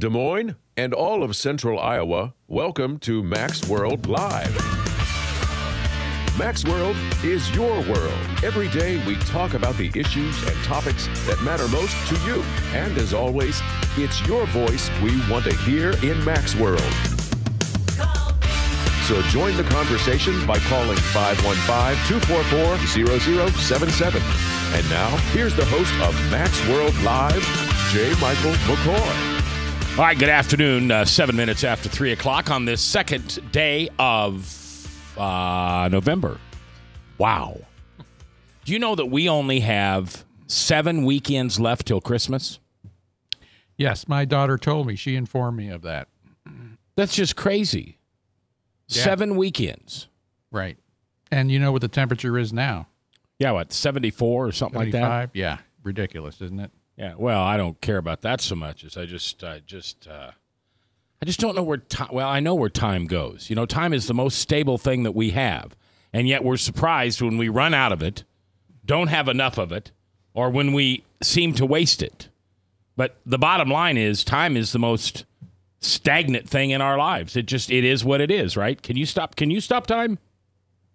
Des Moines, and all of Central Iowa, welcome to Mac's World Live. Mac's World is your world. Every day we talk about the issues and topics that matter most to you. And as always, it's your voice we want to hear in Mac's World. So join the conversation by calling 515-244-0077. And now, here's the host of Mac's World Live, J. Michael McCoy. All right, good afternoon. 7 minutes after 3 o'clock on this second day of November. Wow. Do you know that we only have 7 weekends left till Christmas? Yes, my daughter told me. She informed me of that. That's just crazy. Yeah. 7 weekends. Right. And you know what the temperature is now? Yeah, what, 74 or something 75? like that? Yeah, ridiculous, isn't it? Yeah, well, I don't care about that so much as I just don't know where time, well, I know where time goes. You know, time is the most stable thing that we have. And yet we're surprised when we run out of it, don't have enough of it, or when we seem to waste it. But the bottom line is time is the most stagnant thing in our lives. It is what it is, right? Can you stop time?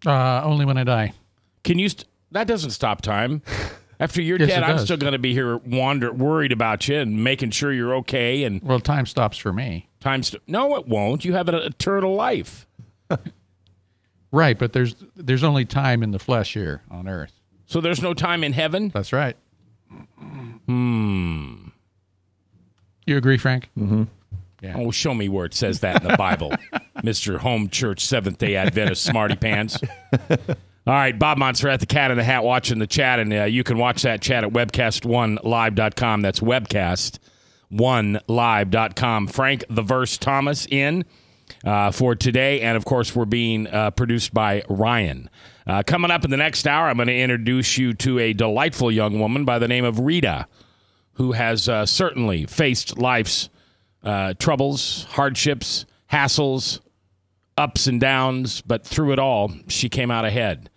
Only when I die. That doesn't stop time. After you're Yes, dead, it I'm does. still going to be here worried about you and making sure you're okay. And Well, time stops for me. no, it won't. You have an eternal life. Right, but there's only time in the flesh here on earth. So there's no time in heaven? That's right. Hmm. You agree, Frank? Mm-hmm. Yeah. Oh, show me where it says that in the Bible, Mr. Home Church Seventh-day Adventist Smarty Pants. All right, Bob Montserrat, the Cat in the Hat, watching the chat, and you can watch that chat at webcast1live.com. That's webcast1live.com. Frank the Verse Thomas in for today, and of course, we're being produced by Ryan. Coming up in the next hour, I'm going to introduce you to a delightful young woman by the name of Rita, who has certainly faced life's troubles, hardships, hassles, ups and downs, but through it all, she came out ahead,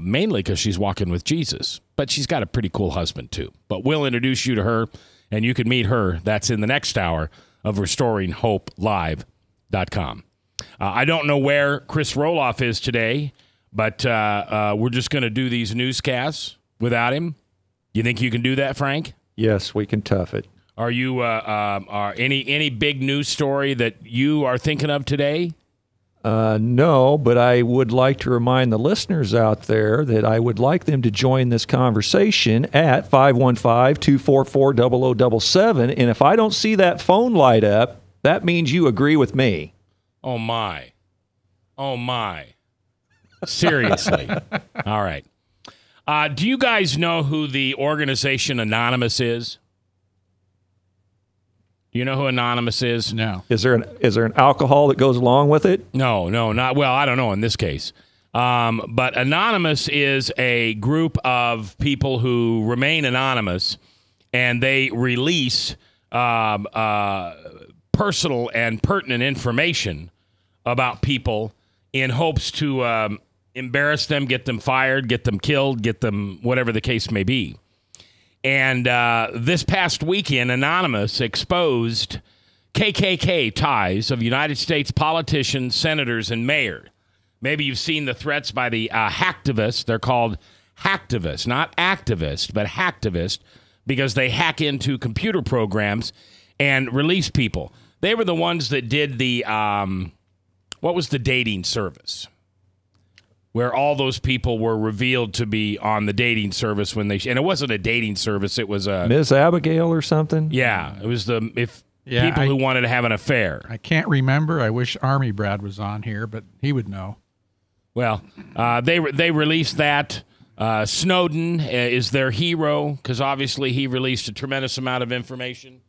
mainly because she's walking with Jesus. But she's got a pretty cool husband, too. But we'll introduce you to her, and you can meet her. That's in the next hour of RestoringHopeLive.com. I don't know where Chris Roloff is today, but we're just going to do these newscasts without him. You think you can do that, Frank? Yes, we can tough it. Are you are any big news story that you are thinking of today? No, but I would like to remind the listeners out there that I would like them to join this conversation at 515-244-0077. And if I don't see that phone light up, that means you agree with me. Oh, my. Oh, my. Seriously. All right. Do you guys know who the organization Anonymous is? Do you know who Anonymous is? No. Is there an alcohol that goes along with it? No, not well. I don't know in this case, but Anonymous is a group of people who remain anonymous, and they release personal and pertinent information about people in hopes to embarrass them, get them fired, get them killed, get them whatever the case may be. And this past weekend, Anonymous exposed KKK ties of United States politicians, senators, and mayors. Maybe you've seen the threats by the hacktivists. They're called hacktivists, not activists, but hacktivists, because they hack into computer programs and release people. They were the ones that did the, what was the dating service? Where all those people were revealed to be on the dating service when they, and it wasn't a dating service, it was a Miss Abigail or something? Yeah, it was people who wanted to have an affair. I can't remember. I wish Army Brad was on here, but he would know. Well, they released that. Snowden is their hero because obviously he released a tremendous amount of information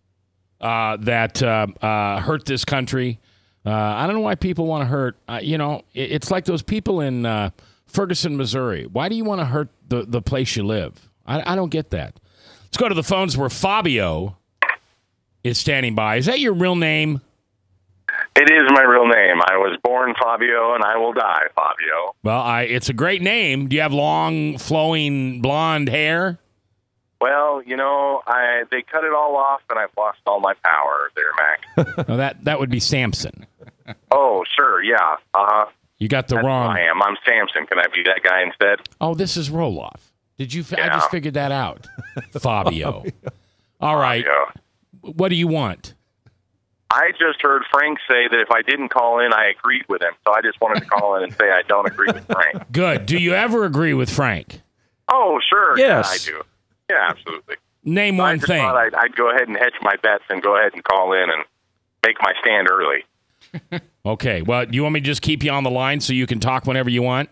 that hurt this country. I don't know why people want to hurt. It's like those people in Ferguson, Missouri. Why do you want to hurt the place you live? I don't get that. Let's go to the phones where Fabio is standing by. Is that your real name? It is my real name. I was born Fabio, and I will die Fabio. Well, it's a great name. Do you have long, flowing, blonde hair? Well, they cut it all off, and I've lost all my power there, Mac. No, that would be Samson. Oh, sure, yeah. Uh-huh. You got the That's wrong. who I am. I'm Samson. Can I be that guy instead? Oh, this is Roloff. Did you? I Yeah. just figured that out. Fabio. All right. Fabio. What do you want? I just heard Frank say that if I didn't call in, I agreed with him. So I just wanted to call in and say I don't agree with Frank. Good. Do you ever agree with Frank? Oh, sure. Yes. Yeah, I do. Yeah, absolutely. Name I one just thing. thought I'd go ahead and hedge my bets and go ahead and call in and make my stand early. Okay. Well, do you want me to just keep you on the line so you can talk whenever you want?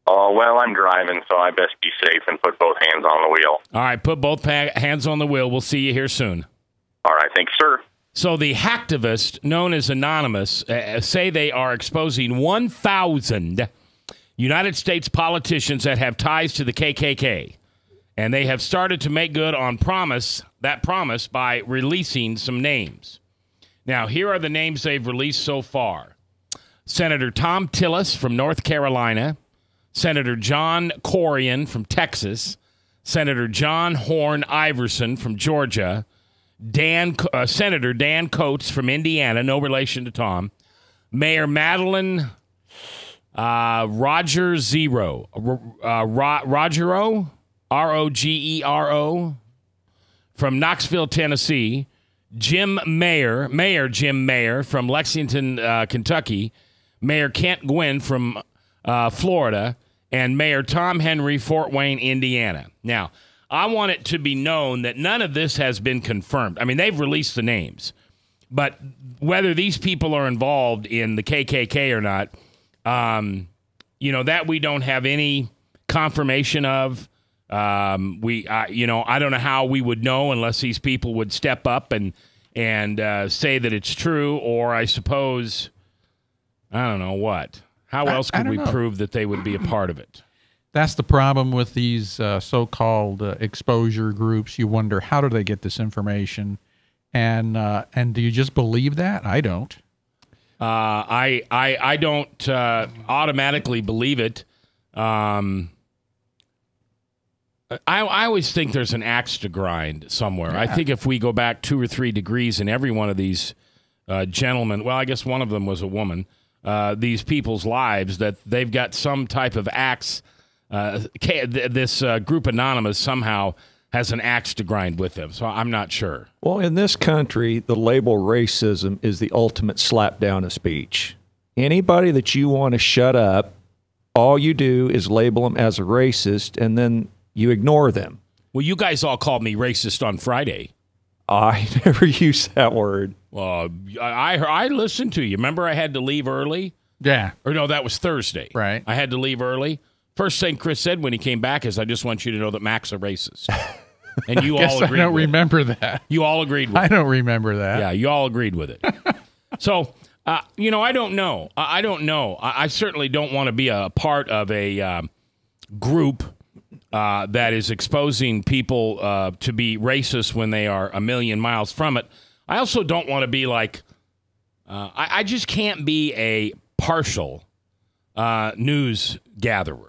Oh, well, I'm driving, so I best be safe and put both hands on the wheel. All right. Put both hands on the wheel. We'll see you here soon. All right. Thanks, sir. So the hacktivist known as Anonymous say they are exposing 1,000 United States politicians that have ties to the KKK. And they have started to make good on that promise by releasing some names. Now, here are the names they've released so far. Senator Tom Tillis from North Carolina, Senator John Corrigan from Texas, Senator John Horn Iverson from Georgia, Senator Dan Coates from Indiana, no relation to Tom, Mayor Madeline Rogero, Rogero from Knoxville, Tennessee, Mayor Jim Mayer from Lexington, Kentucky, Mayor Kent Gwynn from Florida, and Mayor Tom Henry, Fort Wayne, Indiana. Now, I want it to be known that none of this has been confirmed. I mean, they've released the names, but whether these people are involved in the KKK or not, that we don't have any confirmation of. I don't know how we would know unless these people would step up and say that it's true, or I suppose, I don't know what. How else could we prove that they would be a part of it? That's the problem with these so-called exposure groups. You wonder, how do they get this information? And do you just believe that? I don't. I don't automatically believe it. I always think there's an axe to grind somewhere. Yeah. I think if we go back 2 or 3 degrees in every one of these gentlemen, well, I guess one of them was a woman, these people's lives, that they've got some type of axe. This group Anonymous somehow has an axe to grind with them, so I'm not sure. Well, in this country, the label racism is the ultimate slapdown of speech. Anybody that you want to shut up, all you do is label them as a racist, and then you ignore them. Well, you guys all called me racist on Friday. I never used that word. Well, I listened to you. Remember I had to leave early? Yeah. Or no, that was Thursday. Right. I had to leave early. First thing Chris said when he came back is, I just want you to know that Mac's a racist. And you all agreed. I don't remember that. You all agreed with it. I don't remember that. Yeah, you all agreed with it. So, I don't know. I don't know. I certainly don't want to be a part of a group that is exposing people to be racist when they are a million miles from it. I also don't want to be like, I just can't be a partial news gatherer.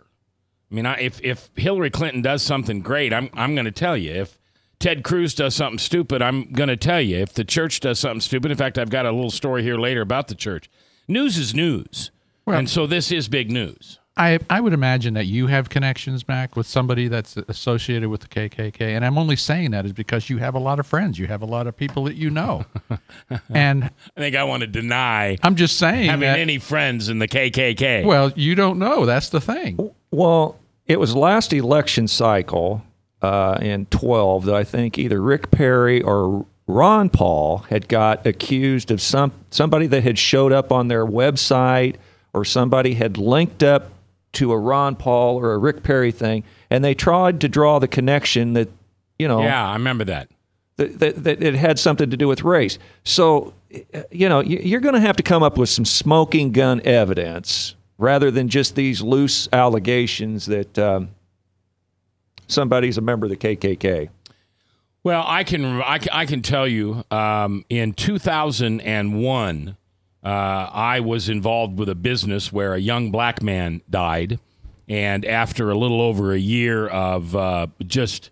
I mean, if Hillary Clinton does something great, I'm going to tell you. If Ted Cruz does something stupid, I'm going to tell you. If the church does something stupid, in fact, I've got a little story here later about the church. News is news, and so this is big news. I would imagine that you have connections, Mac, with somebody that's associated with the KKK, and I'm only saying that is because you have a lot of friends. You have a lot of people that you know. And I think I want to deny I'm just saying having that, any friends in the KKK. Well, you don't know. That's the thing. Well, it was last election cycle in 12 that I think either Rick Perry or Ron Paul had got accused of somebody that had showed up on their website, or somebody had linked up to a Ron Paul or a Rick Perry thing, and they tried to draw the connection that, Yeah, I remember that. That it had something to do with race. So, you're going to have to come up with some smoking gun evidence rather than just these loose allegations that somebody's a member of the KKK. Well, I can tell you, in 2001, I was involved with a business where a young black man died, and after a little over a year of just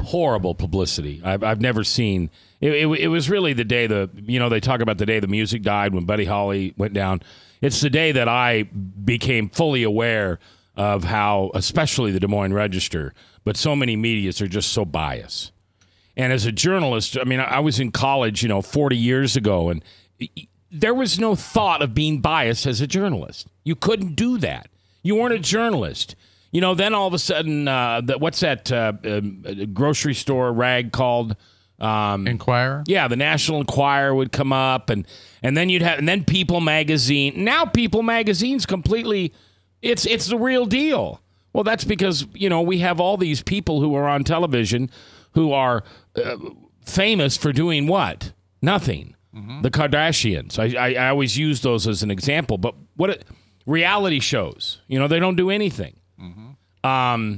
horrible publicity. I've never seen. It was really the day they talk about the day the music died when Buddy Holly went down. It's the day that I became fully aware of how, especially the Des Moines Register, but so many medias are just so biased. And as a journalist, I mean, I was in college, 40 years ago, and there was no thought of being biased as a journalist. You couldn't do that. You weren't a journalist. Then all of a sudden, what's that grocery store rag called? Inquirer? Yeah, the National Enquirer would come up, and then People Magazine. Now People Magazine's completely, it's the real deal. Well, that's because, we have all these people who are on television who are famous for doing what? Nothing. Mm-hmm. The Kardashians. I always use those as an example, but reality shows, they don't do anything. Mm-hmm.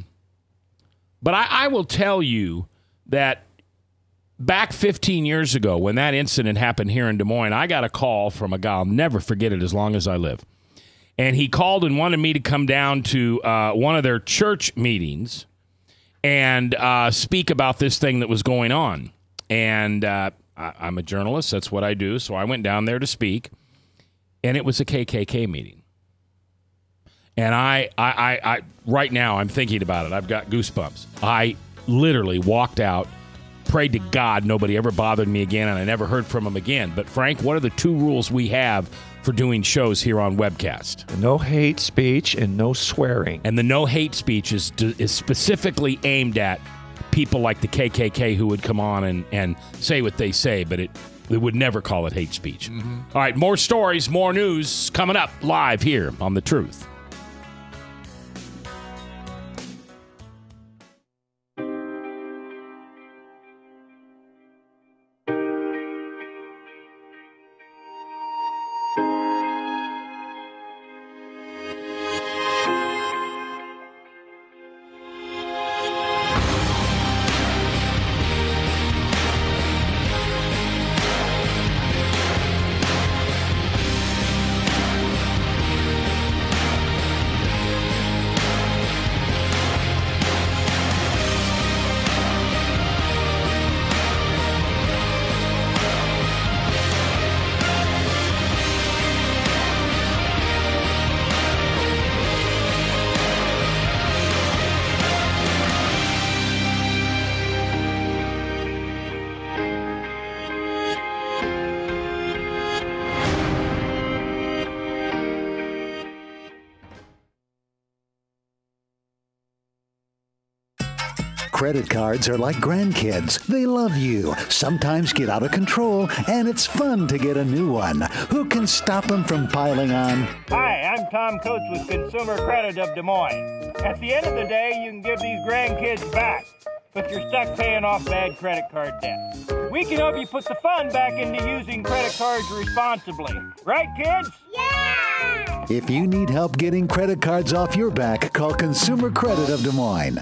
But I will tell you that back 15 years ago, when that incident happened here in Des Moines, I got a call from a guy. I'll never forget it as long as I live. And he called and wanted me to come down to one of their church meetings and speak about this thing that was going on. And I'm a journalist. That's what I do. So I went down there to speak. And it was a KKK meeting. And I right now, I'm thinking about it. I've got goosebumps. I literally walked out, prayed to God nobody ever bothered me again, and I never heard from him again. But, Frank, what are the 2 rules we have for doing shows here on Webcast? No hate speech and no swearing. And the no hate speech is specifically aimed at people like the KKK who would come on and say what they say, but it would never call it hate speech. Mm-hmm. All right, more stories, more news coming up live here on The Truth. Credit cards are like grandkids. They love you, sometimes get out of control, and it's fun to get a new one. Who can stop them from piling on? Hi, I'm Tom Coates with Consumer Credit of Des Moines. At the end of the day, you can give these grandkids back, but you're stuck paying off bad credit card debt. We can help you put the fun back into using credit cards responsibly. Right, kids? Yeah! If you need help getting credit cards off your back, call Consumer Credit of Des Moines.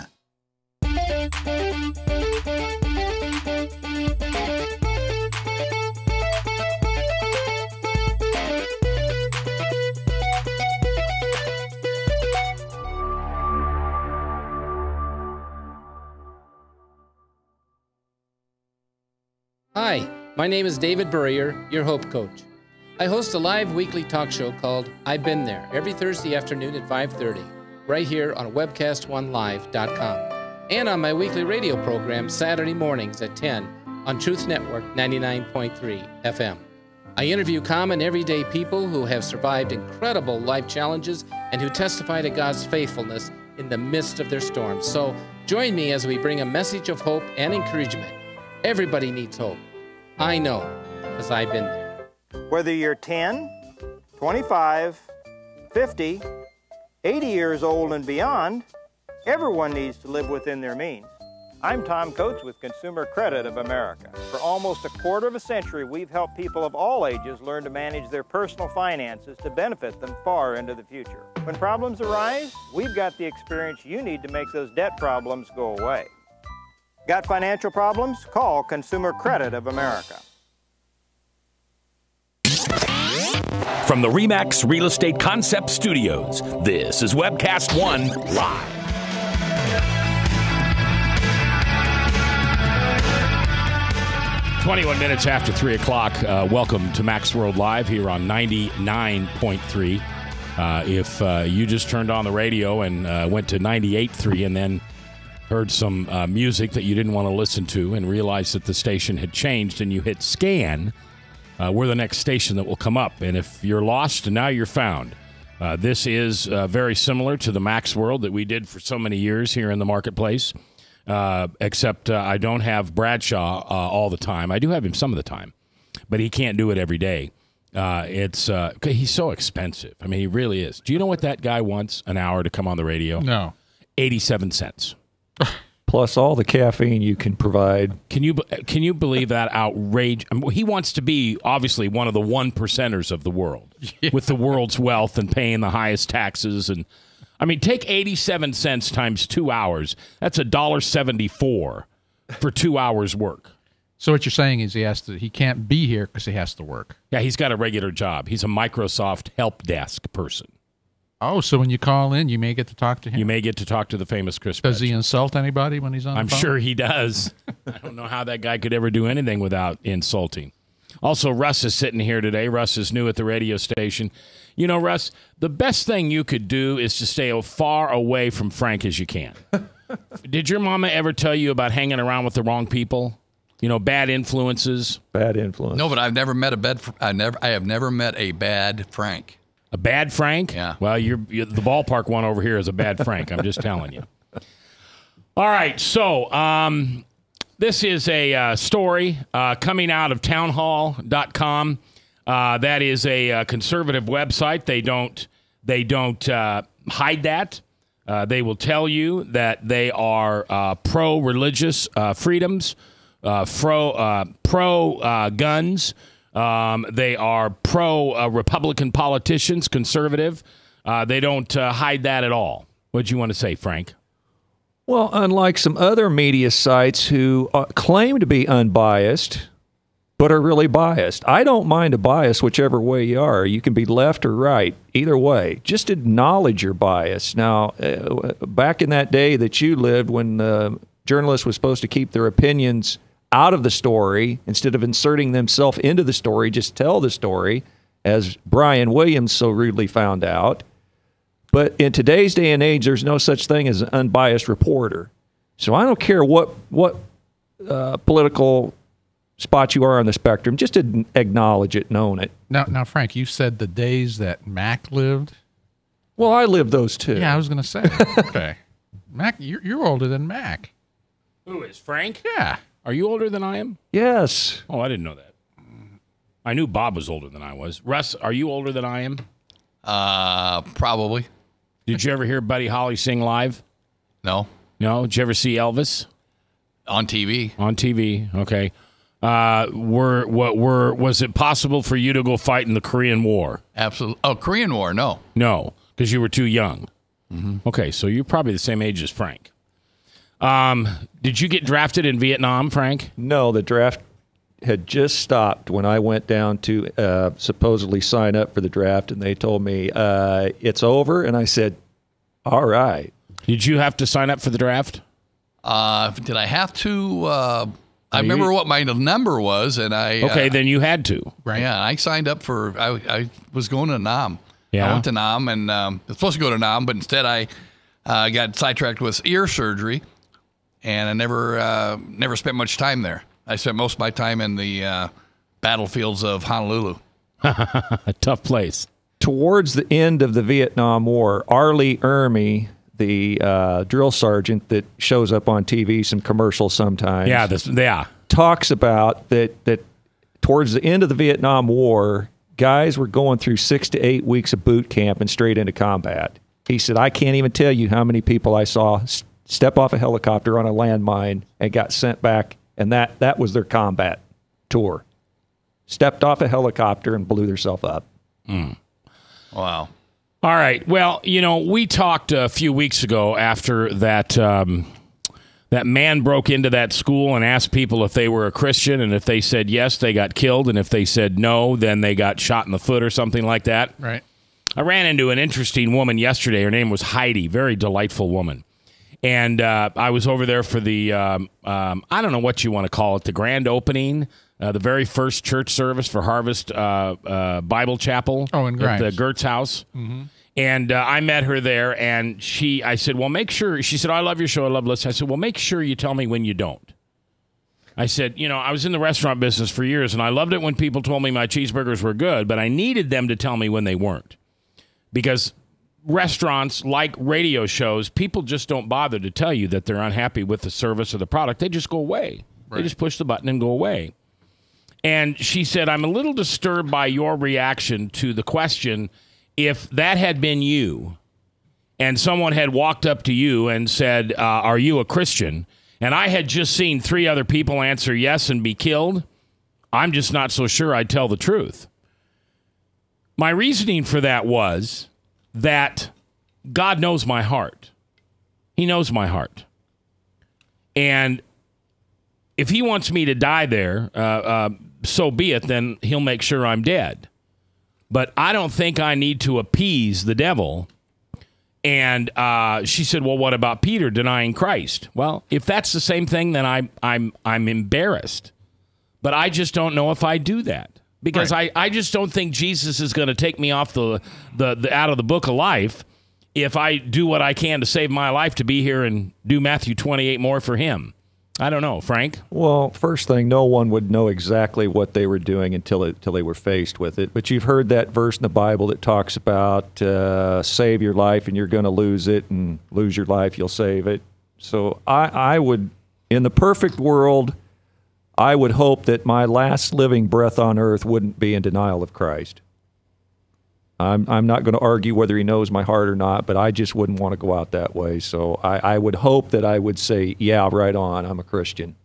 Hi, my name is David Burrier, your Hope Coach. I host a live weekly talk show called I've Been There every Thursday afternoon at 5:30, right here on webcast1live.com, and on my weekly radio program Saturday mornings at 10 on Truth Network 99.3 FM. I interview common everyday people who have survived incredible life challenges and who testify to God's faithfulness in the midst of their storms. So join me as we bring a message of hope and encouragement. Everybody needs hope. I know, because I've been there. Whether you're 10, 25, 50, 80 years old and beyond, everyone needs to live within their means. I'm Tom Coates with Consumer Credit of America. For almost a quarter of a century, we've helped people of all ages learn to manage their personal finances to benefit them far into the future. When problems arise, we've got the experience you need to make those debt problems go away. Got financial problems? Call Consumer Credit of America. From the RE/MAX Real Estate Concept Studios, this is Webcast One Live. 21 minutes after 3 o'clock. Welcome to Max World Live here on 99.3. If you just turned on the radio and went to 98.3 and then heard some music that you didn't want to listen to and realized that the station had changed and you hit scan, we're the next station that will come up. And if you're lost, now you're found. This is very similar to the Max World that we did for so many years here in the marketplace, except I don't have Bradshaw all the time. I do have him some of the time, but he can't do it every day. He's so expensive. I mean, he really is. Do you know what that guy wants an hour to come on the radio? No. 87 cents. Plus all the caffeine you can provide. Can you believe that outrage? I mean, he wants to be, obviously, one of the 1%ers of the world with the world's wealth and paying the highest taxes. And I mean, take 87 cents times 2 hours. That's $1.74 for 2 hours work. So what you're saying is he can't be here because he has to work. Yeah, he's got a regular job. He's a Microsoft help desk person. Oh, so when you call in, you may get to talk to him? You may get to talk to the famous Chris Does Bretsch. he insult anybody when he's on the phone? I'm sure he does. I don't know how that guy could ever do anything without insulting. Also, Russ is sitting here today. Russ is new at the radio station. You know, Russ, the best thing you could do is to stay as far away from Frank as you can. Did your mama ever tell you about hanging around with the wrong people? You know, bad influences? Bad influence. No, but I've never met I have never met a bad Frank. A bad Frank? Yeah. Well, you're the ballpark one over here is a bad Frank. I'm just telling you. All right. So this is a story coming out of townhall.com. That is a conservative website. They don't hide that. They will tell you that they are pro-religious freedoms, pro-guns. They are pro-Republican politicians, conservative. They don't hide that at all. What do you want to say, Frank? Well, unlike some other media sites who claim to be unbiased, but are really biased. I don't mind a bias whichever way you are. You can be left or right, either way. Just acknowledge your bias. Now, back in that day that you lived when journalists were supposed to keep their opinions out of the story, instead of inserting themselves into the story, just tell the story, as Brian Williams so rudely found out. But in today's day and age, there's no such thing as an unbiased reporter. So I don't care what political spot you are on the spectrum, just to acknowledge it and own it. Now, Frank, you said the days that Mac lived. Well, I lived those too. Yeah, I was going to say. Okay, Mac, you're older than Mac. Who is Frank? Yeah. Are you older than I am? Yes. Oh, I didn't know that. I knew Bob was older than I was. Russ, are you older than I am? Probably. Did you ever hear Buddy Holly sing live? No. No? Did you ever see Elvis? On TV. On TV, okay. Was it possible for you to go fight in the Korean War? Absolutely. Oh, Korean War, no. No, because you were too young. Mm-hmm. Okay, so you're probably the same age as Frank. Did you get drafted in Vietnam, Frank? No, the draft had just stopped when I went down to supposedly sign up for the draft, and they told me it's over, and I said, all right. Did you have to sign up for the draft? Did I have to? I remember what my number was, and I... Okay, then you had to. Right. Yeah, I signed up for... I was going to Nam. Yeah. I went to Nam, and I was supposed to go to Nam, but instead I got sidetracked with ear surgery, and I never spent much time there. I spent most of my time in the battlefields of Honolulu. A tough place. Towards the end of the Vietnam War, Arlie Ermy, the drill sergeant that shows up on TV, some commercials sometimes, talks about that towards the end of the Vietnam War, guys were going through 6 to 8 weeks of boot camp and straight into combat. He said, I can't even tell you how many people I saw step off a helicopter on a landmine and got sent back, and that was their combat tour. Stepped off a helicopter and blew themselves up. Mm. Wow. All right. Well, you know, we talked a few weeks ago after that that man broke into that school and asked people if they were a Christian, and if they said yes, they got killed, and if they said no, then they got shot in the foot or something like that. Right. I ran into an interesting woman yesterday. Her name was Heidi, very delightful woman. And I was over there for the, I don't know what you want to call it, the grand opening the very first church service for Harvest Bible Chapel in at the Grimes. Gertz house. Mm-hmm. And I met her there, and I said, well, make sure. She said, I love your show. I love listening. I said, well, make sure you tell me when you don't. I said, I was in the restaurant business for years, and I loved it when people told me my cheeseburgers were good, but I needed them to tell me when they weren't. Because restaurants, like radio shows, people just don't bother to tell you that they're unhappy with the service or the product. They just go away. Right. They just push the button and go away. And she said, I'm a little disturbed by your reaction to the question, if that had been you and someone had walked up to you and said, are you a Christian? And I had just seen 3 other people answer yes and be killed, I'm just not so sure I'd tell the truth. My reasoning for that was that God knows my heart. He knows my heart. And if he wants me to die there, so be it, then he'll make sure I'm dead. But I don't think I need to appease the devil. And she said, well, what about Peter denying Christ? Well, if that's the same thing, then I'm embarrassed. But I just don't know if I do that. Because right. I just don't think Jesus is going to take me off the out of the book of life if I do what I can to save my life to be here and do Matthew 28 more for him. I don't know, Frank. Well, first thing, no one would know exactly what they were doing until they were faced with it. But you've heard that verse in the Bible that talks about save your life and you're going to lose it, and lose your life, you'll save it. So I would, in the perfect world, I would hope that my last living breath on earth wouldn't be in denial of Christ. I'm not going to argue whether he knows my heart or not, but I just wouldn't want to go out that way. So I would hope that I would say, yeah, right on, I'm a Christian.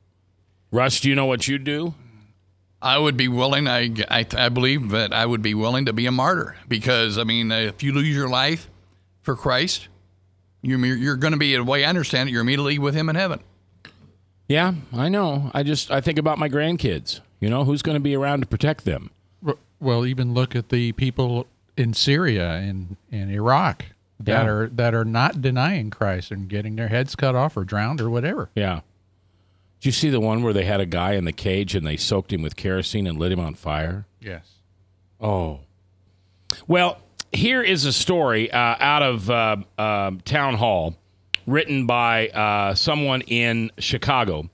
Russ, do you know what you'd do? I would be willing, I believe that I would be willing to be a martyr. Because, I mean, if you lose your life for Christ, you're going to be, the way I understand it, you're immediately with him in heaven. Yeah, I know. I think about my grandkids. Who's going to be around to protect them? Well, even look at the people in Syria and Iraq that are not denying Christ and getting their heads cut off or drowned or whatever. Yeah. Did you see the one where they had a guy in the cage and they soaked him with kerosene and lit him on fire? Yes. Oh. Well, here is a story out of Town Hall written by someone in Chicago.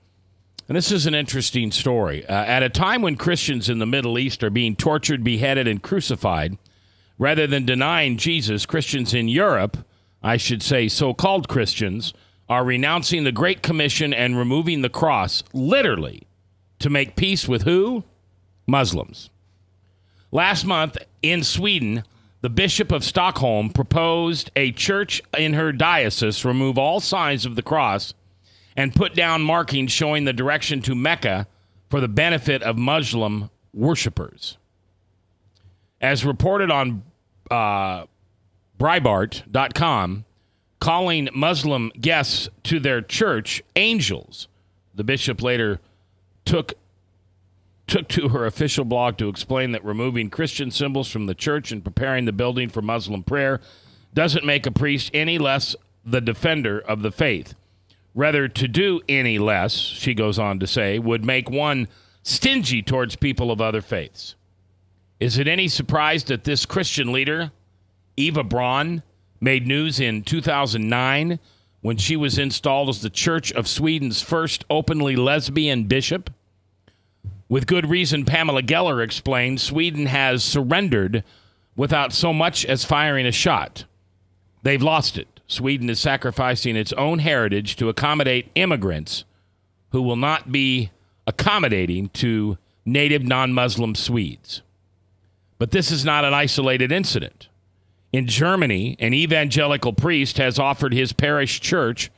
And this is an interesting story. At a time when Christians in the Middle East are being tortured, beheaded, and crucified, rather than denying Jesus, Christians in Europe, I should say so-called Christians, are renouncing the Great Commission and removing the cross, literally, to make peace with who? Muslims. Last month in Sweden, the Bishop of Stockholm proposed a church in her diocese remove all signs of the cross and put down markings showing the direction to Mecca for the benefit of Muslim worshippers. As reported on Breitbart.com, calling Muslim guests to their church angels, the bishop later took to her official blog to explain that removing Christian symbols from the church and preparing the building for Muslim prayer doesn't make a priest any less the defender of the faith. Rather, to do any less, she goes on to say, would make one stingy towards people of other faiths. Is it any surprise that this Christian leader, Eva Braun, made news in 2009 when she was installed as the Church of Sweden's first openly lesbian bishop? With good reason, Pamela Geller explained, Sweden has surrendered without so much as firing a shot. They've lost it. Sweden is sacrificing its own heritage to accommodate immigrants who will not be accommodating to native non-Muslim Swedes. But this is not an isolated incident. In Germany, an evangelical priest has offered his parish church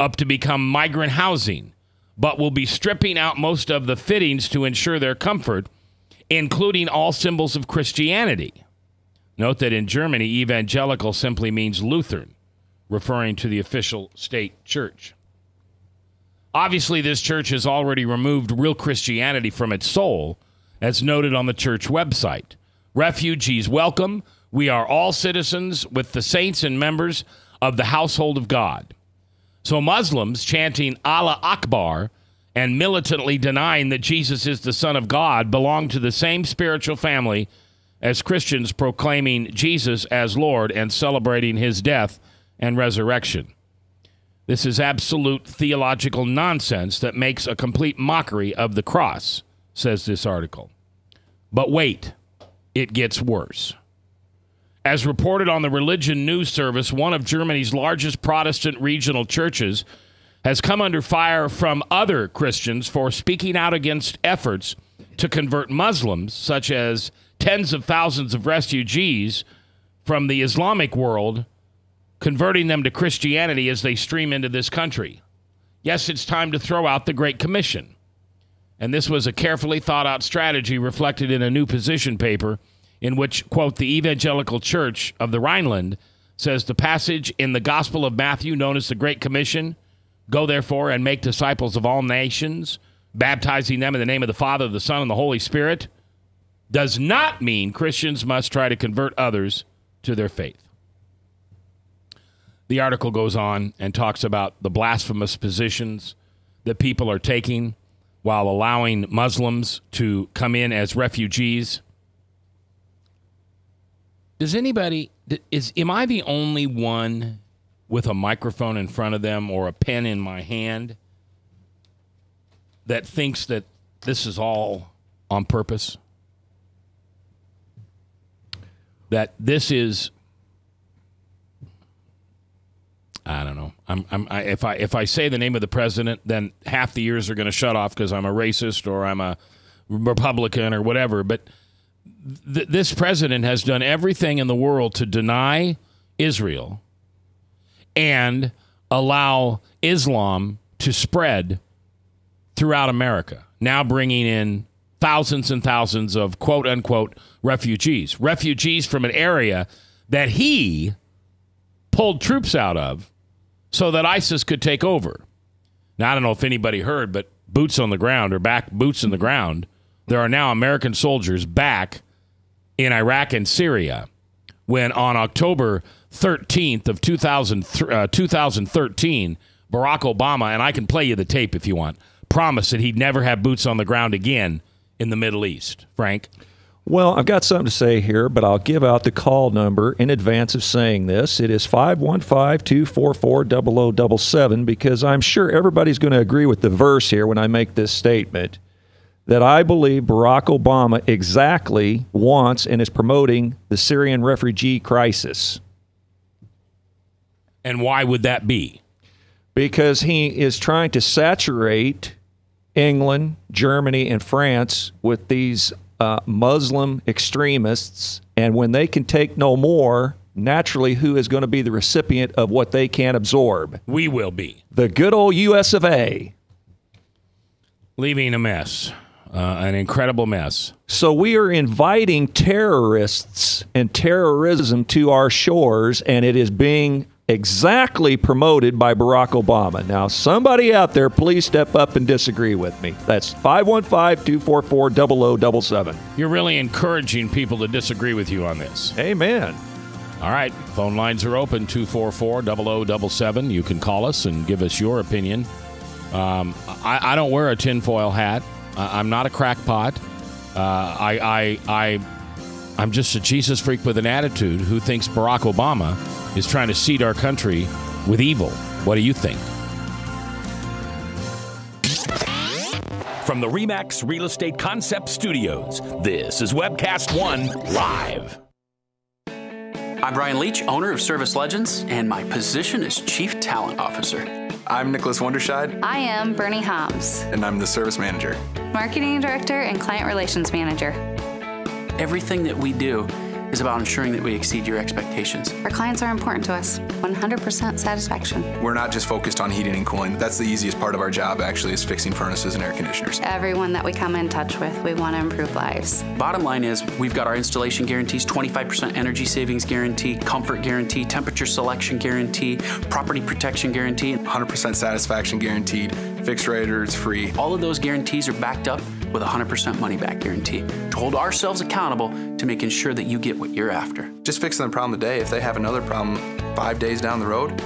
up to become migrant housing, but will be stripping out most of the fittings to ensure their comfort, including all symbols of Christianity. Note that in Germany, evangelical simply means Lutheran, referring to the official state church. Obviously, this church has already removed real Christianity from its soul, as noted on the church website. Refugees welcome. We are all citizens with the saints and members of the household of God. So Muslims chanting Allah Akbar and militantly denying that Jesus is the Son of God belong to the same spiritual family as Christians proclaiming Jesus as Lord and celebrating his death and resurrection. This is absolute theological nonsense that makes a complete mockery of the cross, says this article. But wait, it gets worse. As reported on the Religion News Service, one of Germany's largest Protestant regional churches has come under fire from other Christians for speaking out against efforts to convert Muslims, such as tens of thousands of refugees from the Islamic world, converting them to Christianity as they stream into this country. Yes, it's time to throw out the Great Commission. And this was a carefully thought out strategy reflected in a new position paper in which, quote, the Evangelical Church of the Rhineland says the passage in the Gospel of Matthew known as the Great Commission, go therefore and make disciples of all nations, baptizing them in the name of the Father, the Son, and the Holy Spirit, does not mean Christians must try to convert others to their faith. The article goes on and talks about the blasphemous positions that people are taking while allowing Muslims to come in as refugees. Am I the only one with a microphone in front of them or a pen in my hand that thinks that this is all on purpose? That this is, I don't know. If I say the name of the president, then half the ears are going to shut off because I'm a racist or I'm a Republican or whatever. But this president has done everything in the world to deny Israel and allow Islam to spread throughout America, now bringing in thousands and thousands of quote-unquote refugees from an area that he pulled troops out of so that ISIS could take over. Now, I don't know if anybody heard, but boots on the ground boots in the ground, there are now American soldiers back in Iraq and Syria when on October 13th of 2013, Barack Obama, and I can play you the tape if you want, promised that he'd never have boots on the ground again in the Middle East. Frank? Well, I've got something to say here, but I'll give out the call number in advance of saying this. It is 515-244-0077 because I'm sure everybody's going to agree with the verse here when I make this statement that I believe Barack Obama exactly wants and is promoting the Syrian refugee crisis. And why would that be? Because he is trying to saturate England, Germany, and France with these Muslim extremists, and when they can take no more, naturally, who is going to be the recipient of what they can't absorb? We will be. The good old U.S. of A. Leaving a mess, an incredible mess. So we are inviting terrorists and terrorism to our shores, and it is being exactly promoted by Barack Obama. Now, somebody out there, please step up and disagree with me. That's 515-244-0077. You're really encouraging people to disagree with you on this. Amen. All right. Phone lines are open, 244-0077. You can call us and give us your opinion. I don't wear a tinfoil hat. I'm not a crackpot. I'm just a Jesus freak with an attitude who thinks Barack Obama is trying to seed our country with evil. What do you think? From the RE/MAX Real Estate Concept Studios, this is Webcast One Live. I'm Brian Leach, owner of Service Legends, and my position is Chief Talent Officer. I'm Nicholas Wonderscheid. I am Bernie Hobbs. And I'm the Service Manager. Marketing Director and Client Relations Manager. Everything that we do is about ensuring that we exceed your expectations. Our clients are important to us. 100% satisfaction. We're not just focused on heating and cooling. That's the easiest part of our job, actually, is fixing furnaces and air conditioners. Everyone that we come in touch with, we want to improve lives. Bottom line is, we've got our installation guarantees, 25% energy savings guarantee, comfort guarantee, temperature selection guarantee, property protection guarantee. 100% satisfaction guaranteed, fixed raters free. All of those guarantees are backed up with a 100% money-back guarantee to hold ourselves accountable to making sure that you get what you're after. Just fixing the problem today. If they have another problem 5 days down the road,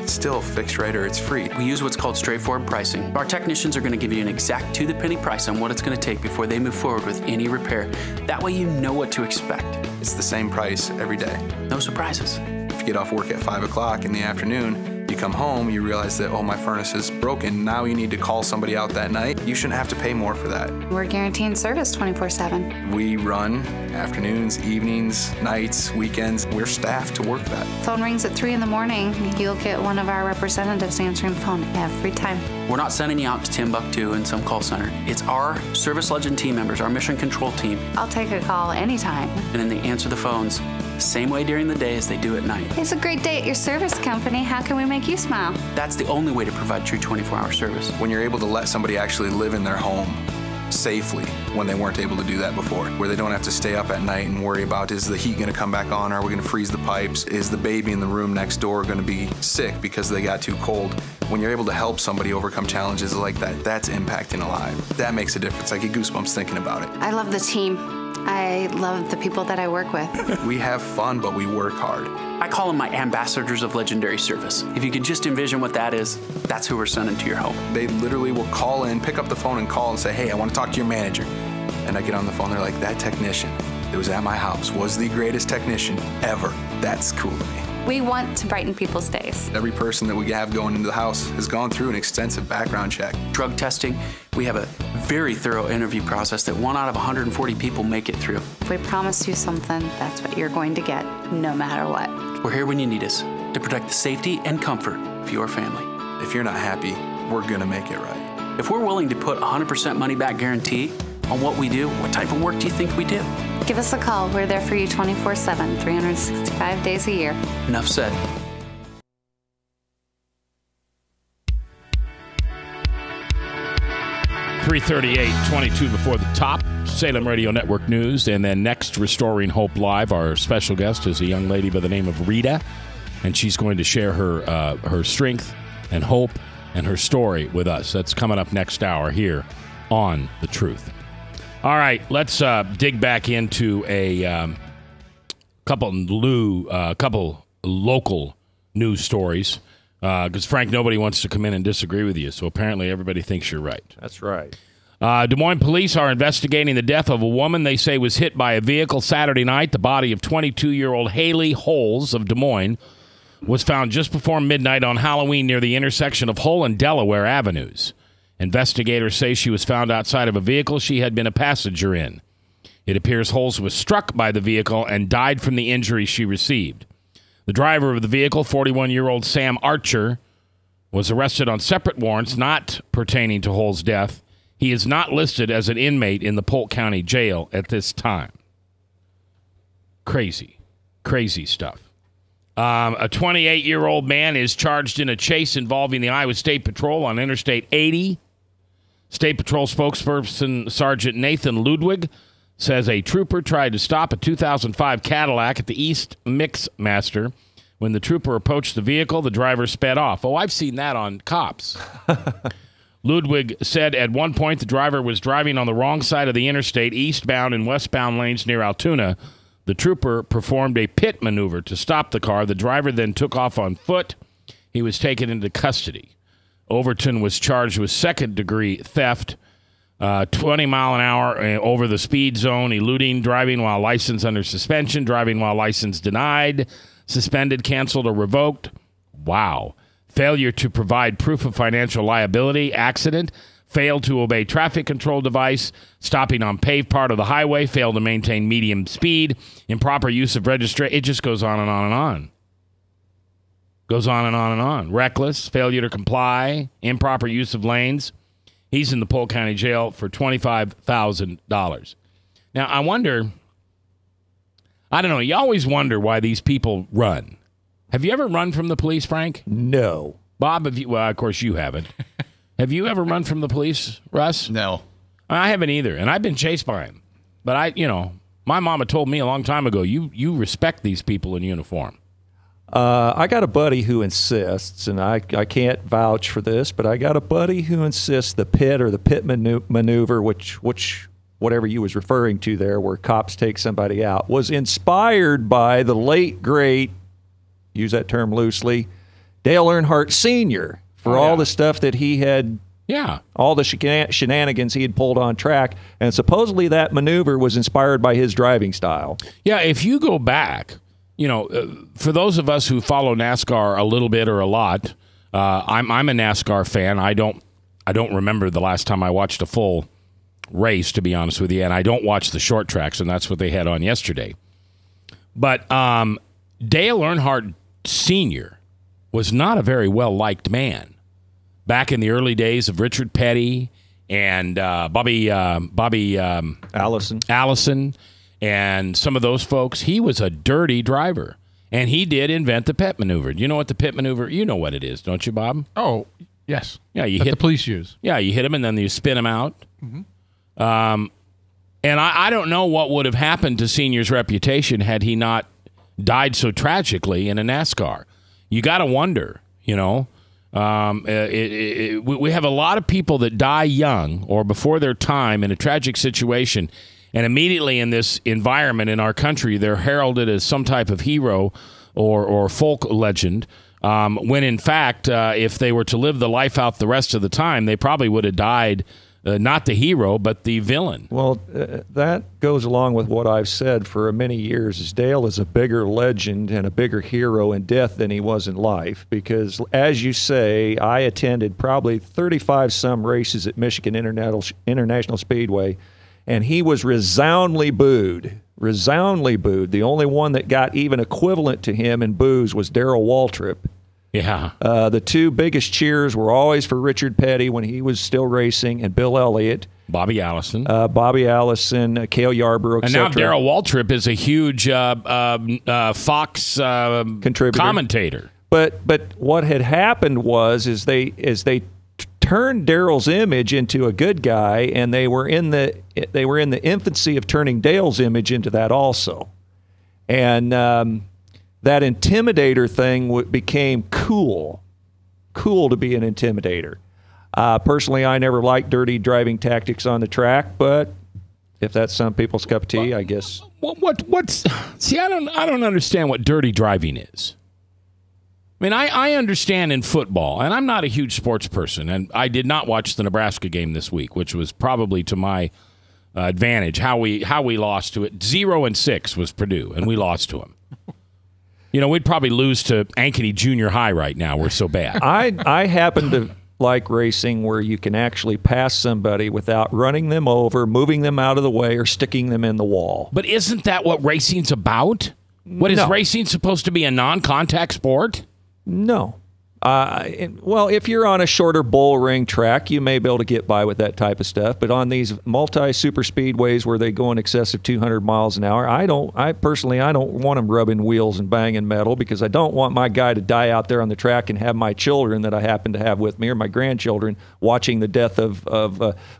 it's still fixed right or it's free. We use what's called straightforward pricing. Our technicians are going to give you an exact to-the-penny price on what it's going to take before they move forward with any repair. That way you know what to expect. It's the same price every day. No surprises. If you get off work at 5 o'clock in the afternoon, you come home, you realize that, oh, my furnace is broken. Now you need to call somebody out that night. You shouldn't have to pay more for that. We're guaranteeing service 24/7. We run afternoons, evenings, nights, weekends. We're staffed to work that. Phone rings at 3 in the morning. You'll get one of our representatives answering the phone every time. We're not sending you out to Timbuktu in some call center. It's our Service Legend team members, our mission control team. I'll take a call anytime. And then they answer the phones the same way during the day as they do at night. It's a great day at your service company. How can we make you smile? That's the only way to provide true 24-hour service. When you're able to let somebody actually live in their home safely when they weren't able to do that before, where they don't have to stay up at night and worry about, is the heat going to come back on? Are we going to freeze the pipes? Is the baby in the room next door going to be sick because they got too cold? When you're able to help somebody overcome challenges like that, that's impacting a life. That makes a difference. I get goosebumps thinking about it. I love the team. I love the people that I work with. We have fun, but we work hard. I call them my ambassadors of legendary service. If you could just envision what that is, that's who we're sending to your home. They literally will call in, pick up the phone and call and say, hey, I want to talk to your manager. And I get on the phone, they're like, that technician that was at my house was the greatest technician ever. That's cool to me. We want to brighten people's days. Every person that we have going into the house has gone through an extensive background check. Drug testing, we have a very thorough interview process that 1 out of 140 people make it through. If we promise you something, that's what you're going to get, no matter what. We're here when you need us to protect the safety and comfort of your family. If you're not happy, we're going to make it right. If we're willing to put 100% money-back guarantee on what we do, what type of work do you think we do? Give us a call. We're there for you 24/7, 365 days a year. Enough said. .338, 22 before the top. Salem Radio Network News. And then next, Restoring Hope Live. Our special guest is a young lady by the name of Rita. And she's going to share her strength and hope and her story with us. That's coming up next hour here on The Truth. All right, let's dig back into a couple local news stories. Because, Frank, nobody wants to come in and disagree with you, so apparently everybody thinks you're right. That's right. Des Moines police are investigating the death of a woman they say was hit by a vehicle Saturday night. The body of 22-year-old Haley Holes of Des Moines was found just before midnight on Halloween near the intersection of Hull and Delaware Avenues. Investigators say she was found outside of a vehicle she had been a passenger in. It appears Holes was struck by the vehicle and died from the injuries she received. The driver of the vehicle, 41-year-old Sam Archer, was arrested on separate warrants not pertaining to Holes' death. He is not listed as an inmate in the Polk County Jail at this time. Crazy stuff. A 28-year-old man is charged in a chase involving the Iowa State Patrol on Interstate 80. State Patrol spokesperson Sergeant Nathan Ludwig says a trooper tried to stop a 2005 Cadillac at the East Mixmaster. When the trooper approached the vehicle, the driver sped off. Oh, I've seen that on cops. Ludwig said at one point the driver was driving on the wrong side of the interstate, eastbound and westbound lanes near Altoona. The trooper performed a pit maneuver to stop the car. The driver then took off on foot. He was taken into custody. Overton was charged with second-degree theft, 20 mile an hour over the speed zone, eluding, driving while license under suspension, driving while license denied, suspended, canceled, or revoked. Wow. Failure to provide proof of financial liability, accident, failed to obey traffic control device, stopping on paved part of the highway, failed to maintain medium speed, improper use of registration. It just goes on and on and on. Goes on and on and on. Reckless, failure to comply, improper use of lanes. He's in the Polk County Jail for $25,000. Now, I wonder, I don't know, you always wonder why these people run. Have you ever run from the police, Frank? No. Bob, have you? Well, of course you haven't. Have you ever run from the police, Russ? No. I haven't either, and I've been chased by them. But my mama told me a long time ago, you respect these people in uniform. I got a buddy who insists, and I can't vouch for this, but I got a buddy who insists the pit or the pit maneuver, which whatever you was referring to there, where cops take somebody out, was inspired by the late, great, use that term loosely, Dale Earnhardt Sr. for all the stuff that he had. Yeah. All the shenanigans he had pulled on track. And supposedly that maneuver was inspired by his driving style. Yeah, if you go back, for those of us who follow NASCAR a little bit or a lot, I'm a NASCAR fan. I don't remember the last time I watched a full race, to be honest with you, and I don't watch the short tracks, and that's what they had on yesterday. But Dale Earnhardt Sr. was not a very well-liked man. Back in the early days of Richard Petty and Bobby Allison and some of those folks, he was a dirty driver. And he did invent the pit maneuver. You know what the pit maneuver, you know what it is, don't you, Bob? Oh, yes. Yeah, you that hit the police use. Yeah, you hit him and then you spin him out. Mm-hmm. And I don't know what would have happened to Senior's reputation had he not died so tragically in a NASCAR. You got to wonder, we have a lot of people that die young or before their time in a tragic situation, and immediately in this environment in our country, they're heralded as some type of hero or folk legend, when in fact, if they were to live the life out the rest of the time, they probably would have died not the hero, but the villain. Well, that goes along with what I've said for many years, is Dale is a bigger legend and a bigger hero in death than he was in life, because, as you say, I attended probably 35-some races at Michigan International Speedway, and he was resoundingly booed. The only one that got even equivalent to him in boos was Darrell Waltrip. Yeah. The two biggest cheers were always for Richard Petty when he was still racing, and Bill Elliott. Bobby Allison, Cale Yarborough, and now Darrell Waltrip is a huge Fox contributor, commentator. But what had happened was they turned Darrell's image into a good guy, and they were in the infancy of turning Dale's image into that also, and that intimidator thing became cool to be an intimidator. Personally, I never liked dirty driving tactics on the track, but if that's some people's cup of tea, I guess. See, I don't understand what dirty driving is. I mean, I understand in football, and I'm not a huge sports person, and I did not watch the Nebraska game this week, which was probably to my advantage. How we lost to it. 0-6 was Purdue, and we lost to them. We'd probably lose to Ankeny Junior High right now. We're so bad. I happen to like racing where you can actually pass somebody without running them over, moving them out of the way, or sticking them in the wall. But isn't that what racing's about? Is racing supposed to be a non-contact sport? No. Well, if you're on a shorter bull ring track, you may be able to get by with that type of stuff. But on these multi-super speedways where they go in excess of 200 miles an hour, I personally don't want them rubbing wheels and banging metal, because I don't want my guy to die out there on the track and have my children that I happen to have with me, or my grandchildren, watching the death of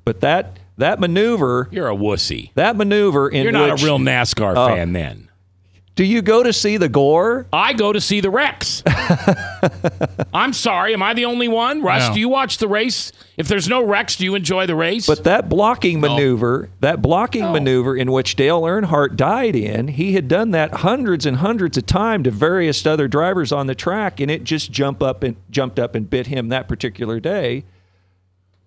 but that maneuver. You're a wussy. That maneuver You're not a real NASCAR fan then. Do you go to see the gore? I go to see the wrecks. I'm sorry. Am I the only one? Russ, do you watch the race? If there's no wrecks, do you enjoy the race? But that blocking maneuver in which Dale Earnhardt died in, he had done that hundreds and hundreds of times to various other drivers on the track, and it just jumped up and bit him that particular day.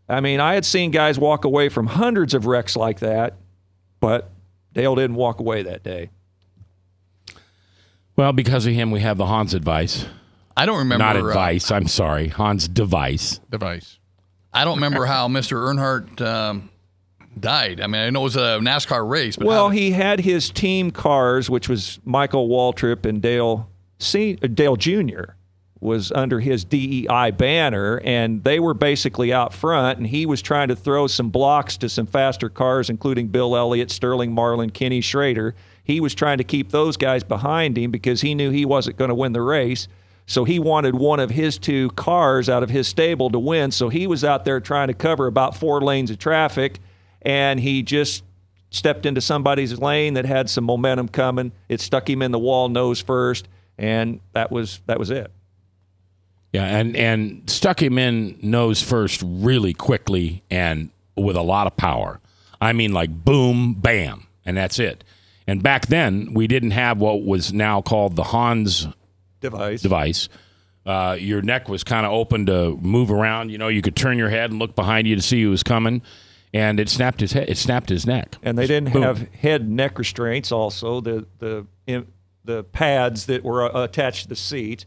I mean, I had seen guys walk away from hundreds of wrecks like that, but Dale didn't walk away that day. Well, because of him, we have the Hans advice. I don't remember. Not advice. I'm sorry. Hans device. I don't remember how Mr. Earnhardt died. I mean, I know it was a NASCAR race. But he had his team cars, which was Michael Waltrip and Dale Jr. was under his DEI banner, and they were basically out front, and he was trying to throw some blocks to some faster cars, including Bill Elliott, Sterling Marlin, Kenny Schrader. He was trying to keep those guys behind him because he knew he wasn't going to win the race. So he wanted one of his two cars out of his stable to win. So he was out there trying to cover about 4 lanes of traffic, and he just stepped into somebody's lane that had some momentum coming. It stuck him in the wall nose first, and that was it. Yeah, and stuck him in nose first really quickly and with a lot of power. I mean, like boom, bam, and that's it. And back then, we didn't have what was now called the Hans device. Your neck was kind of open to move around. You know, you could turn your head and look behind you to see who was coming. And it snapped his head. It snapped his neck. And they didn't have head and neck restraints. Also, the pads that were attached to the seat.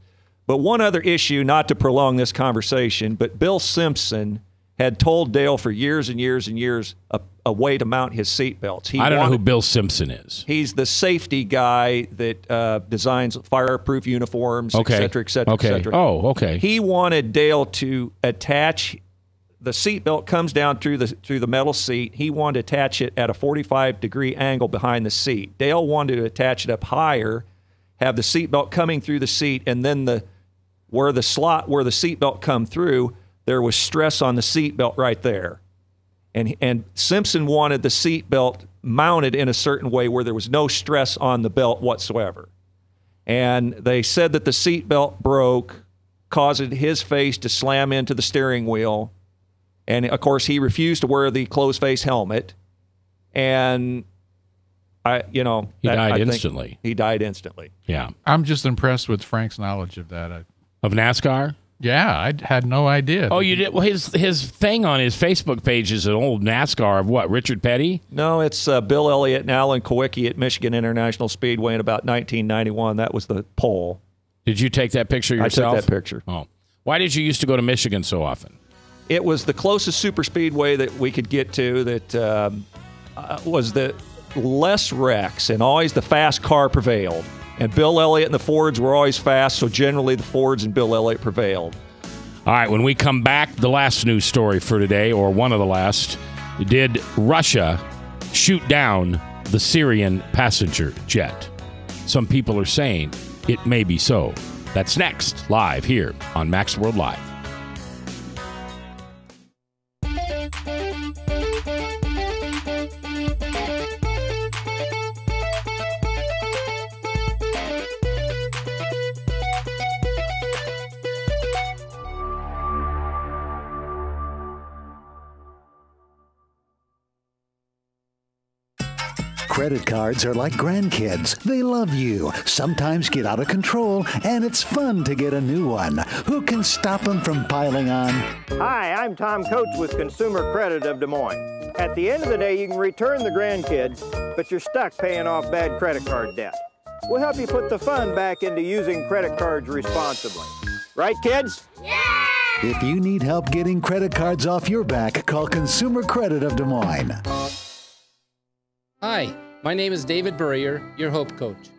But one other issue, not to prolong this conversation, but Bill Simpson had told Dale for years and years and years a way to mount his seatbelts. I don't know who Bill Simpson is. He's the safety guy that designs fireproof uniforms, et cetera, et cetera, et cetera. Oh, okay. He wanted Dale to attach the seatbelt comes down through the metal seat. He wanted to attach it at a 45-degree angle behind the seat. Dale wanted to attach it up higher, have the seatbelt coming through the seat, and then where the seatbelt come through, there was stress on the seatbelt right there. And Simpson wanted the seatbelt mounted in a certain way where there was no stress on the belt whatsoever. And they said that the seatbelt broke, causing his face to slam into the steering wheel. And, of course, he refused to wear the closed-face helmet. And, he died instantly. He died instantly. Yeah. I'm just impressed with Frank's knowledge of that. Of NASCAR? Yeah, I had no idea. Oh, you did? Well, his thing on his Facebook page is an old NASCAR of what, Richard Petty? No, it's Bill Elliott and Alan Kowicki at Michigan International Speedway in about 1991. That was the pole. Did you take that picture yourself? I took that picture. Oh. Why did you used to go to Michigan so often? It was the closest super speedway that we could get to that was the less wrecks, and always the fast car prevailed. And Bill Elliott and the Fords were always fast, so generally the Fords and Bill Elliott prevailed. All right, when we come back, the last news story for today, or one of the last, did Russia shoot down the Syrian passenger jet? Some people are saying it may be so. That's next, live here on Max World Live. Credit cards are like grandkids. They love you, sometimes get out of control, and it's fun to get a new one. Who can stop them from piling on? Hi, I'm Tom Coates with Consumer Credit of Des Moines. At the end of the day, you can return the grandkids, but you're stuck paying off bad credit card debt. We'll help you put the fun back into using credit cards responsibly. Right, kids? Yeah! If you need help getting credit cards off your back, call Consumer Credit of Des Moines. Hi, my name is David Burrier, your Hope Coach.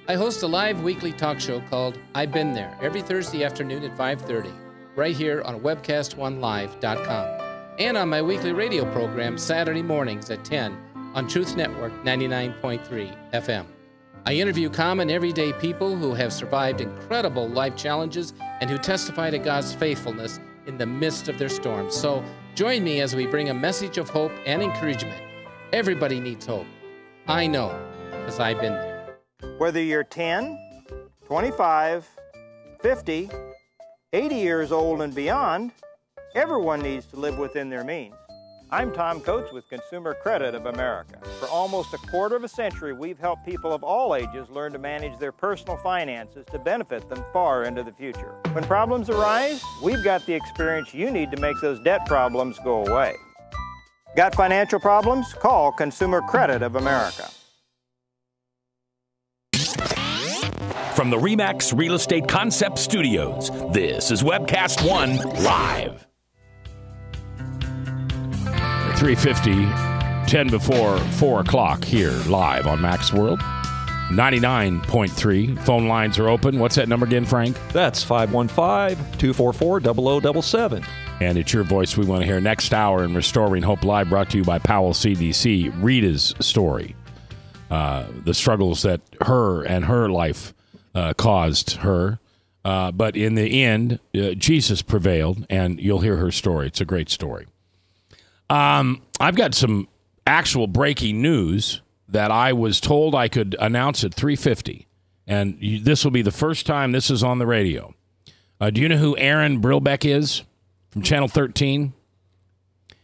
I host a live weekly talk show called I've Been There every Thursday afternoon at 5:30, right here on webcast1live.com, and on my weekly radio program Saturday mornings at 10 on Truth Network 99.3 FM. I interview common everyday people who have survived incredible life challenges and who testify to God's faithfulness in the midst of their storms. So join me as we bring a message of hope and encouragement. Everybody needs hope. I know, because I've been there. Whether you're 10, 25, 50, 80 years old and beyond, everyone needs to live within their means. I'm Tom Coates with Consumer Credit of America. For almost a quarter of a century, we've helped people of all ages learn to manage their personal finances to benefit them far into the future. When problems arise, we've got the experience you need to make those debt problems go away. Got financial problems? Call Consumer Credit of America. From the RE/MAX Real Estate Concept Studios, this is Webcast One Live. 3:50, 10 before 4 o'clock here live on Max World. 99.3. Phone lines are open. What's that number again, Frank? That's 515-244-0077. And it's your voice we want to hear next hour in Restoring Hope Live, brought to you by Powell CDC. Rita's story, the struggles that her and her life caused her. But in the end, Jesus prevailed, and you'll hear her story. It's a great story. I've got some actual breaking news that I was told I could announce at 3:50. And this will be the first time this is on the radio. Do you know who Aaron Brilbeck is? From Channel 13.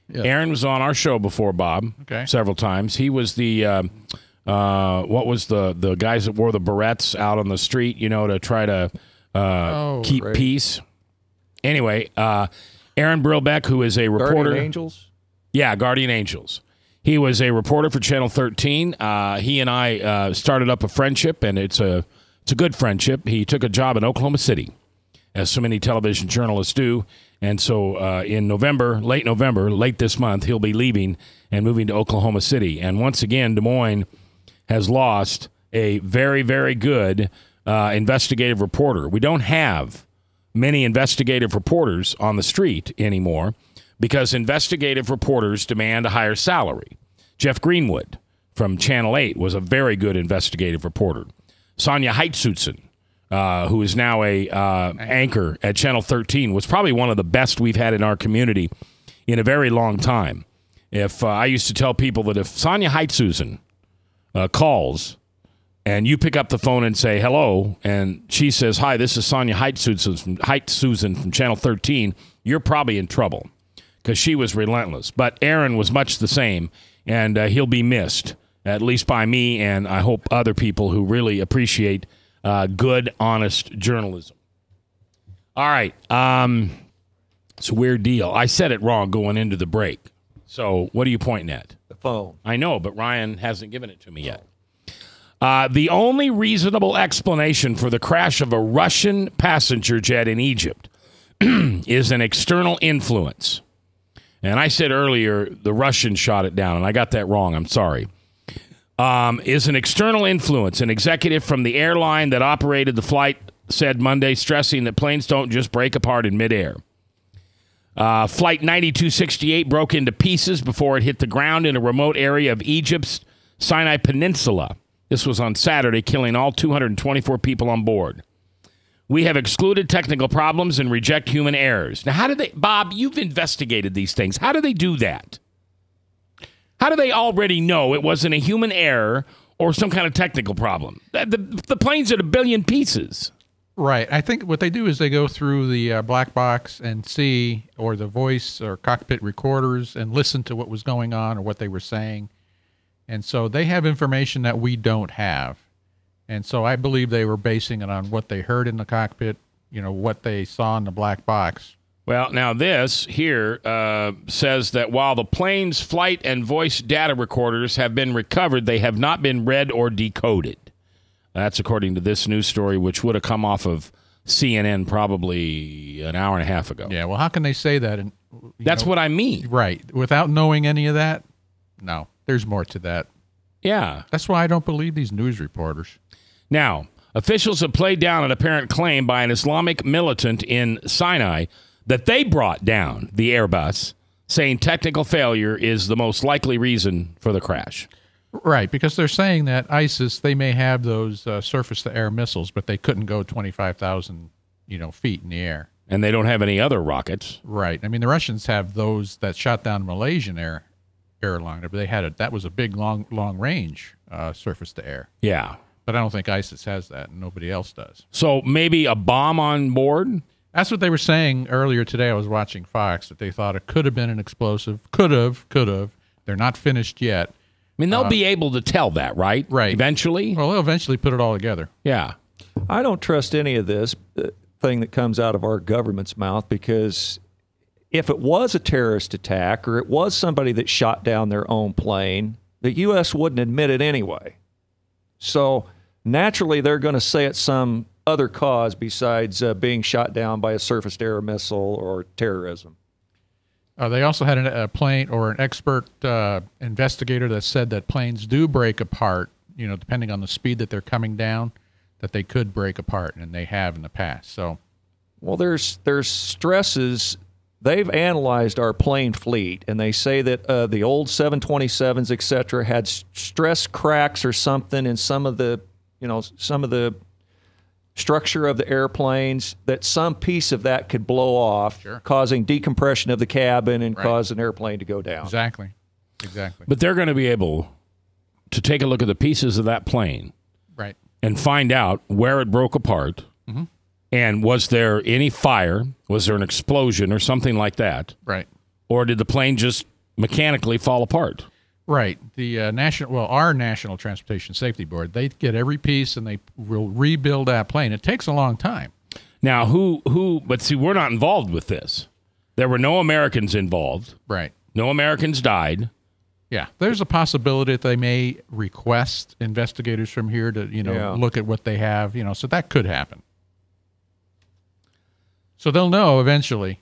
Yeah. Aaron was on our show before, Bob, several times. He was the, what was the guys that wore the barrettes out on the street, to try to keep peace. Anyway, Aaron Brilbeck, who is a reporter. Guardian Angels? Yeah, Guardian Angels. He was a reporter for Channel 13. He and I started up a friendship, and it's a good friendship. He took a job in Oklahoma City, as so many television journalists do. And so in late this month, he'll be leaving and moving to Oklahoma City. And once again, Des Moines has lost a very, very good investigative reporter. We don't have many investigative reporters on the street anymore because investigative reporters demand a higher salary. Jeff Greenwood from Channel 8 was a very good investigative reporter. Sonia Heitzutzen, who is now a anchor at Channel 13, was probably one of the best we've had in our community in a very long time. If I used to tell people that if Sonia Heitzutzen calls and you pick up the phone and say hello, and she says, "Hi, this is Sonia Heitzutzen from Channel 13," you're probably in trouble because she was relentless. But Aaron was much the same, and he'll be missed, at least by me, and I hope other people who really appreciate good, honest journalism. All right. It's a weird deal. I said it wrong going into the break. So what are you pointing at? The phone. I know, but Ryan hasn't given it to me yet. The only reasonable explanation for the crash of a Russian passenger jet in Egypt is an external influence. And I said earlier the Russians shot it down, and I got that wrong. I'm sorry. Is an external influence. An executive from the airline that operated the flight said Monday, stressing that planes don't just break apart in midair. Flight 9268 broke into pieces before it hit the ground in a remote area of Egypt's Sinai Peninsula. This was on Saturday, killing all 224 people on board. We have excluded technical problems and reject human errors. Now, how did they, Bob, you've investigated these things. How do they do that? How do they already know it wasn't a human error or some kind of technical problem? The plane's at 1 billion pieces. Right. I think what they do is they go through the black box and see, or the voice or cockpit recorders, and listen to what was going on or what they were saying. And so they have information that we don't have. And so I believe they were basing it on what they heard in the cockpit, what they saw in the black box. Well, now this here says that while the plane's flight and voice data recorders have been recovered, they have not been read or decoded. That's according to this news story, which would have come off of CNN probably an hour and a half ago. Yeah, well, how can they say that? That's what I mean. Right. Without knowing any of that? No, there's more to that. Yeah. That's why I don't believe these news reporters. Now, officials have played down an apparent claim by an Islamic militant in Sinai that they brought down the Airbus, saying technical failure is the most likely reason for the crash. Right, because they're saying that ISIS, they may have those surface-to-air missiles, but they couldn't go 25,000, feet in the air. And they don't have any other rockets. Right. I mean, the Russians have those that shot down Malaysian airliner, but that was a big, long-range surface-to-air. Yeah. But I don't think ISIS has that, and nobody else does. So maybe a bomb on board? That's what they were saying earlier today. I was watching Fox, that they thought it could have been an explosive. Could have. They're not finished yet. I mean, they'll be able to tell that, right? Right. Eventually? Well, they'll eventually put it all together. Yeah. I don't trust any of this thing that comes out of our government's mouth, because if it was a terrorist attack or it was somebody that shot down their own plane, the U.S. wouldn't admit it anyway. So naturally, they're going to say it's some other cause besides being shot down by a surface-to-air missile or terrorism. They also had a plane or an expert investigator that said that planes do break apart, depending on the speed that they're coming down, that they could break apart, and they have in the past. So, well, there's stresses. They've analyzed our plane fleet, and they say that the old 727s, et cetera, had stress cracks or something in some of the structure of the airplanes, that some piece of that could blow off, sure, causing decompression of the cabin and cause an airplane to go down. Exactly. But they're going to be able to take a look at the pieces of that plane, right, and find out where it broke apart. Mm-hmm. And was there any fire? Was there an explosion or something like that? Right. Or did the plane just mechanically fall apart? Right. The our National Transportation Safety Board, they get every piece and they will rebuild that plane. It takes a long time. Now, but see, we're not involved with this. There were no Americans involved. Right. No Americans died. Yeah. There's a possibility that they may request investigators from here to, look at what they have, so that could happen. So they'll know eventually,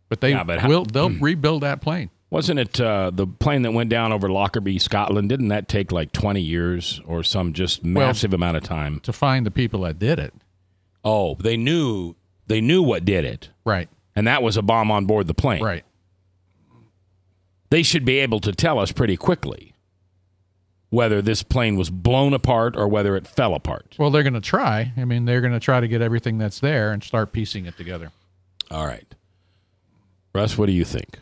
but they'll rebuild that plane. Wasn't it the plane that went down over Lockerbie, Scotland? Didn't that take like 20 years or some just massive amount of time to find the people that did it? Oh, they knew what did it, right? And that was a bomb on board the plane, right? They should be able to tell us pretty quickly whether this plane was blown apart or whether it fell apart. Well, they're going to try. I mean, they're going to try to get everything that's there and start piecing it together. All right. Russ, what do you think?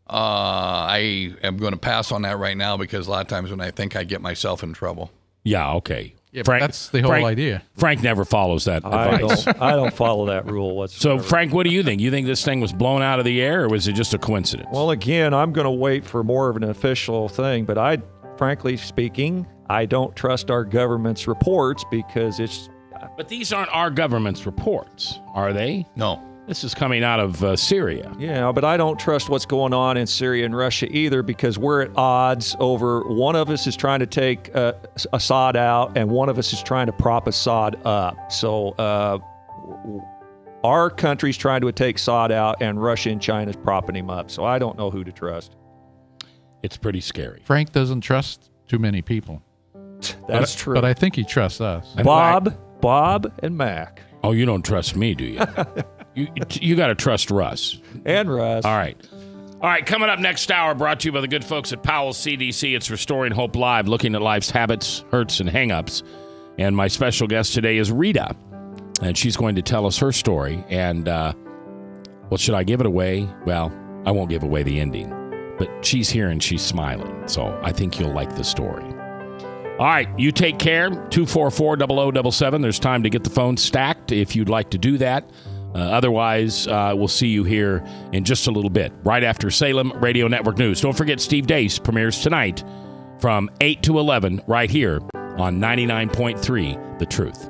I am going to pass on that right now because a lot of times when I think I get myself in trouble. Yeah, okay. Yeah, Frank, that's the whole idea. Frank never follows that advice. I don't follow that rule whatsoever. So, Frank, what do you think? You think this thing was blown out of the air, or was it just a coincidence? Well, again, I'm going to wait for more of an official thing, but frankly speaking, I don't trust our government's reports because it's... But these aren't our government's reports, are they? No. This is coming out of Syria. Yeah, but I don't trust what's going on in Syria and Russia either because we're at odds over one of us is trying to take Assad out and one of us is trying to prop Assad up. So our country's trying to take Assad out and Russia and China's propping him up. So I don't know who to trust. It's pretty scary. Frank doesn't trust too many people. That's true. But I think he trusts us. Bob, and Mac. Oh, you don't trust me, do you? You got to trust Russ. And Russ. All right. All right, coming up next hour, brought to you by the good folks at Powell's CDC. It's Restoring Hope Live, looking at life's habits, hurts, and hang-ups. And my special guest today is Rita, and she's going to tell us her story. And, well, should I give it away? Well, I won't give away the ending. But she's here and she's smiling, so I think you'll like the story. All right, you take care. 244-0077. There's time to get the phone stacked if you'd like to do that. Otherwise, we'll see you here in just a little bit, right after Salem Radio Network News. Don't forget, Steve Deace premieres tonight from 8 to 11 right here on 99.3 The Truth.